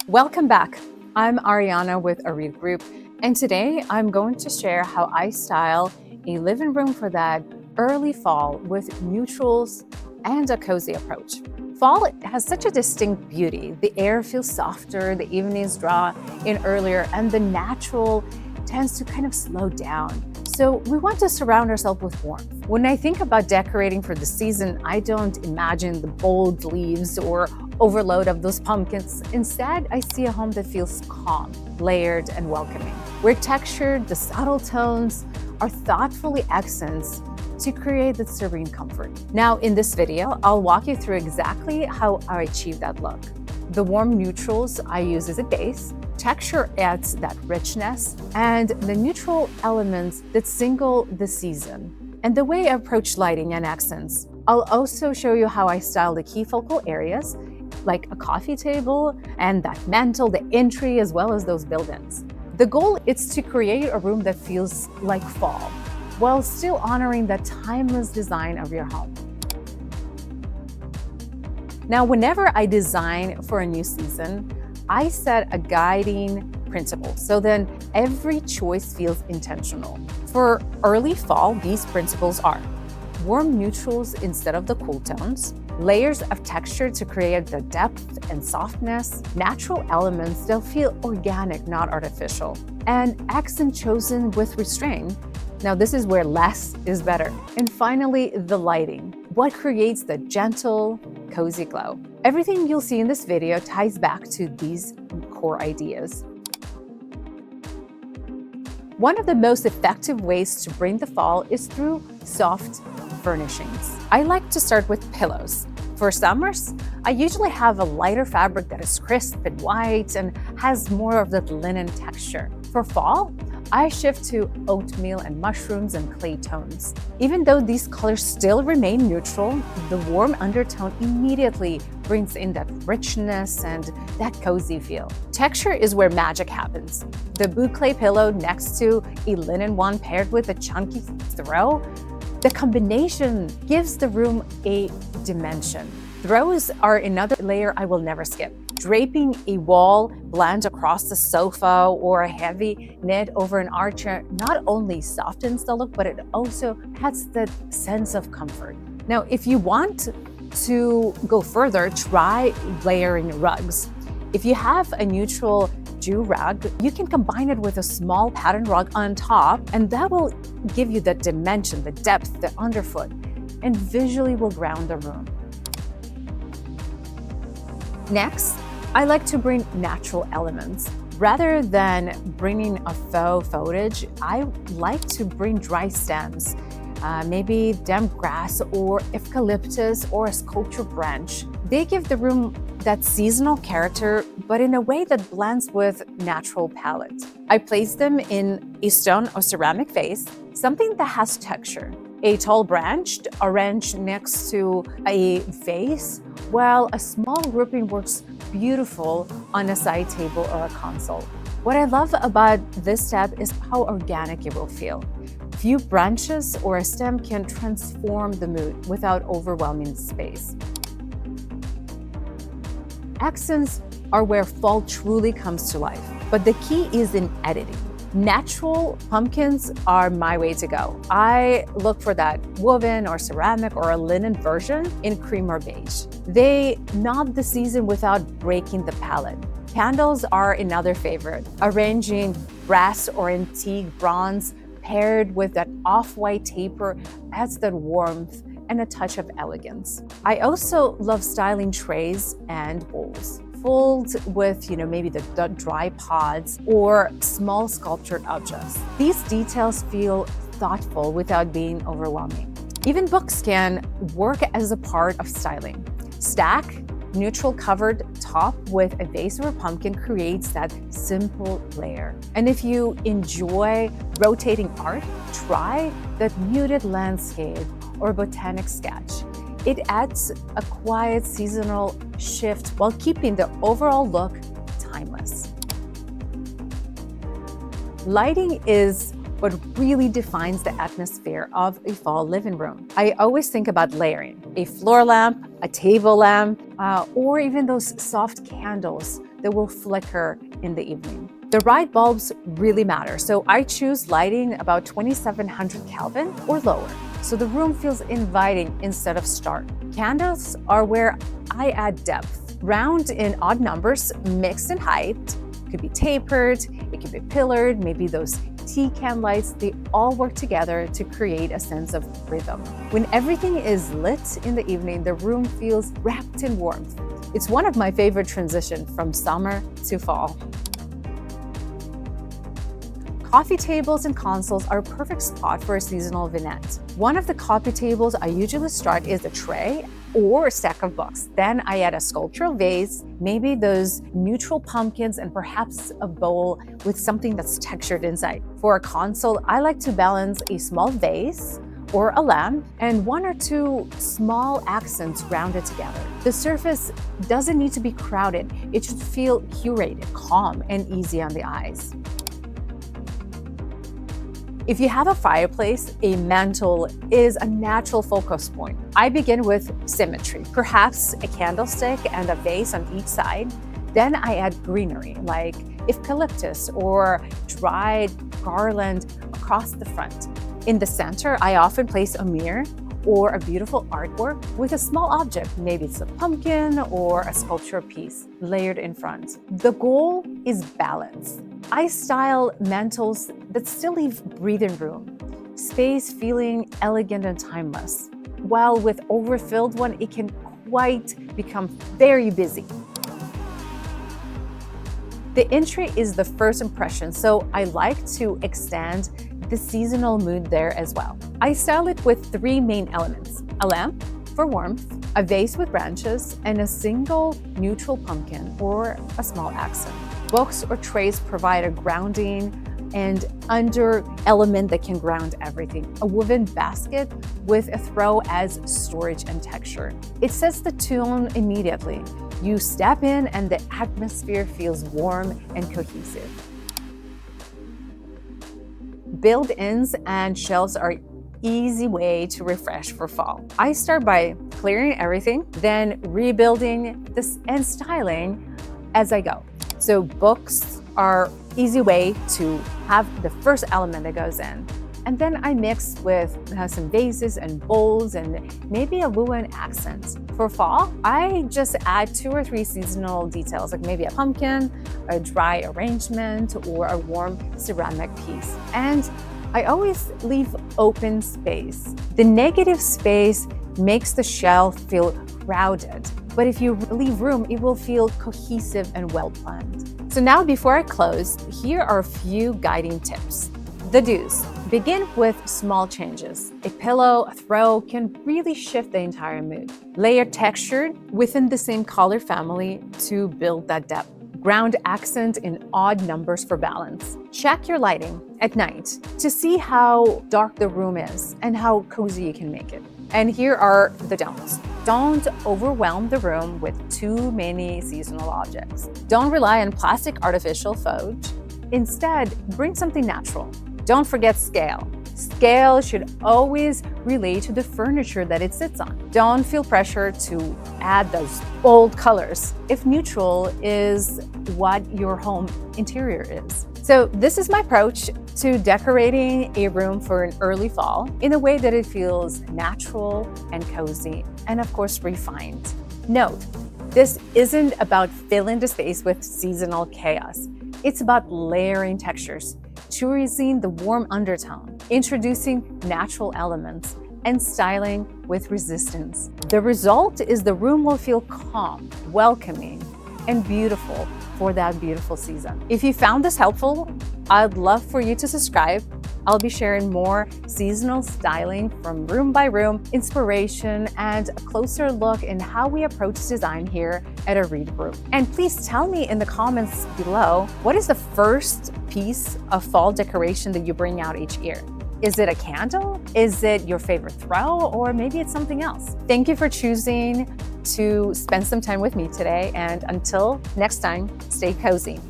Welcome back. I'm Ariana with Ariid Group, and today I'm going to share how I style a living room for that early fall with neutrals and a cozy approach. Fall has such a distinct beauty. The air feels softer, the evenings draw in earlier, and the natural tends to kind of slow down. So we want to surround ourselves with warmth. When I think about decorating for the season, I don't imagine the bold leaves or overload of those pumpkins. Instead, I see a home that feels calm, layered, and welcoming, where texture, the subtle tones, are thoughtfully accents to create that serene comfort. Now, in this video, I'll walk you through exactly how I achieve that look. The warm neutrals I use as a base, texture adds that richness, and the neutral elements that single the season, and the way I approach lighting and accents. I'll also show you how I style the key focal areas, like a coffee table and that mantel, the entry, as well as those build-ins. The goal is to create a room that feels like fall, while still honoring that timeless design of your home. Now, whenever I design for a new season, I set a guiding principle, so then every choice feels intentional. For early fall, these principles are warm neutrals instead of the cool tones, layers of texture to create the depth and softness, natural elements that feel organic, not artificial, and accent chosen with restraint. Now, this is where less is better. And finally, the lighting. What creates the gentle, cozy glow? Everything you'll see in this video ties back to these core ideas. One of the most effective ways to bring the fall is through soft furnishings. I like to start with pillows. For summers, I usually have a lighter fabric that is crisp and white and has more of that linen texture. For fall, I shift to oatmeal and mushrooms and clay tones. Even though these colors still remain neutral, the warm undertone immediately brings in that richness and that cozy feel. Texture is where magic happens. The boucle pillow next to a linen one paired with a chunky throw, the combination gives the room a dimension. Throws are another layer I will never skip. Draping a wall blend across the sofa or a heavy knit over an armchair not only softens the look, but it also adds that sense of comfort. Now, if you want to go further, try layering rugs. If you have a neutral Jew rug, you can combine it with a small pattern rug on top, and that will give you the dimension, the depth, the underfoot, and visually will ground the room. Next, I like to bring natural elements. Rather than bringing a faux foliage, I like to bring dry stems, maybe damp grass or eucalyptus or a sculpture branch. They give the room that seasonal character, but in a way that blends with natural palette. I place them in a stone or ceramic vase, something that has texture. A tall branch arranged next to a vase, while a small grouping works beautiful on a side table or a console. What I love about this step is how organic it will feel. Few branches or a stem can transform the mood without overwhelming the space. Accents are where fall truly comes to life, but the key is in editing. Natural pumpkins are my way to go. I look for that woven or ceramic or a linen version in cream or beige. They nod the season without breaking the palette. Candles are another favorite. Arranging brass or antique bronze paired with that off-white taper adds that warmth and a touch of elegance. I also love styling trays and bowls. Fold with, maybe the dry pods or small sculptured objects. These details feel thoughtful without being overwhelming. Even books can work as a part of styling. Stack neutral covered top with a vase or a pumpkin creates that simple layer. And if you enjoy rotating art, try that muted landscape or botanic sketch. It adds a quiet seasonal shift while keeping the overall look timeless. Lighting is what really defines the atmosphere of a fall living room. I always think about layering a floor lamp, a table lamp, or even those soft candles that will flicker in the evening. The right bulbs really matter, so I choose lighting about 2700 Kelvin or lower, so the room feels inviting instead of stark. Candles are where I add depth. Round in odd numbers, mixed in height, could be tapered, it could be pillared, maybe those tea-can lights, they all work together to create a sense of rhythm. When everything is lit in the evening, the room feels wrapped in warmth. It's one of my favorite transitions from summer to fall. Coffee tables and consoles are a perfect spot for a seasonal vignette. One of the coffee tables I usually start is a tray or a stack of books. Then I add a sculptural vase, maybe those neutral pumpkins, and perhaps a bowl with something that's textured inside. For a console, I like to balance a small vase or a lamp and one or two small accents rounded together. The surface doesn't need to be crowded. It should feel curated, calm, and easy on the eyes. If you have a fireplace, a mantel is a natural focus point. I begin with symmetry, perhaps a candlestick and a vase on each side. Then I add greenery, like eucalyptus or dried garland across the front. In the center, I often place a mirror or a beautiful artwork with a small object. Maybe it's a pumpkin or a sculpture piece layered in front. The goal is balance. I style mantels that still leave breathing room, space feeling elegant and timeless. While with overfilled one, it can quite become very busy. The entry is the first impression, so I like to extend the seasonal mood there as well. I style it with three main elements: a lamp for warmth, a vase with branches, and a single neutral pumpkin or a small accent. Books or trays provide a grounding and under element that can ground everything. A woven basket with a throw adds storage and texture. It sets the tone immediately. You step in and the atmosphere feels warm and cohesive. Build-ins and shelves are easy way to refresh for fall. I start by clearing everything, then rebuilding this and styling as I go. So books are easy way to have the first element that goes in. And then I mix with some vases and bowls and maybe a wooden accent. For fall, I just add 2 or 3 seasonal details, like maybe a pumpkin, a dry arrangement, or a warm ceramic piece. And I always leave open space. The negative space makes the shelf feel crowded, but if you leave room, it will feel cohesive and well-planned. So now before I close, here are a few guiding tips. The do's. Begin with small changes. A pillow, a throw can really shift the entire mood. Layer textured within the same color family to build that depth. Ground accent in odd numbers for balance. Check your lighting at night to see how dark the room is and how cozy you can make it. And here are the don'ts. Don't overwhelm the room with too many seasonal objects. Don't rely on plastic artificial foliage. Instead, bring something natural. Don't forget scale. Scale should always relate to the furniture that it sits on. Don't feel pressure to add those bold colors if neutral is what your home interior is. So this is my approach to decorating a room for an early fall in a way that it feels natural and cozy and of course refined. Note, this isn't about filling the space with seasonal chaos. It's about layering textures, choosing the warm undertone, introducing natural elements, and styling with resistance. The result is the room will feel calm, welcoming, and beautiful for that beautiful season. If you found this helpful, I'd love for you to subscribe. I'll be sharing more seasonal styling from room by room, inspiration, and a closer look in how we approach design here at Ariid Group. And please tell me in the comments below, what is the first piece of fall decoration that you bring out each year? Is it a candle? Is it your favorite throw? Or maybe it's something else? Thank you for choosing to spend some time with me today. And until next time, stay cozy.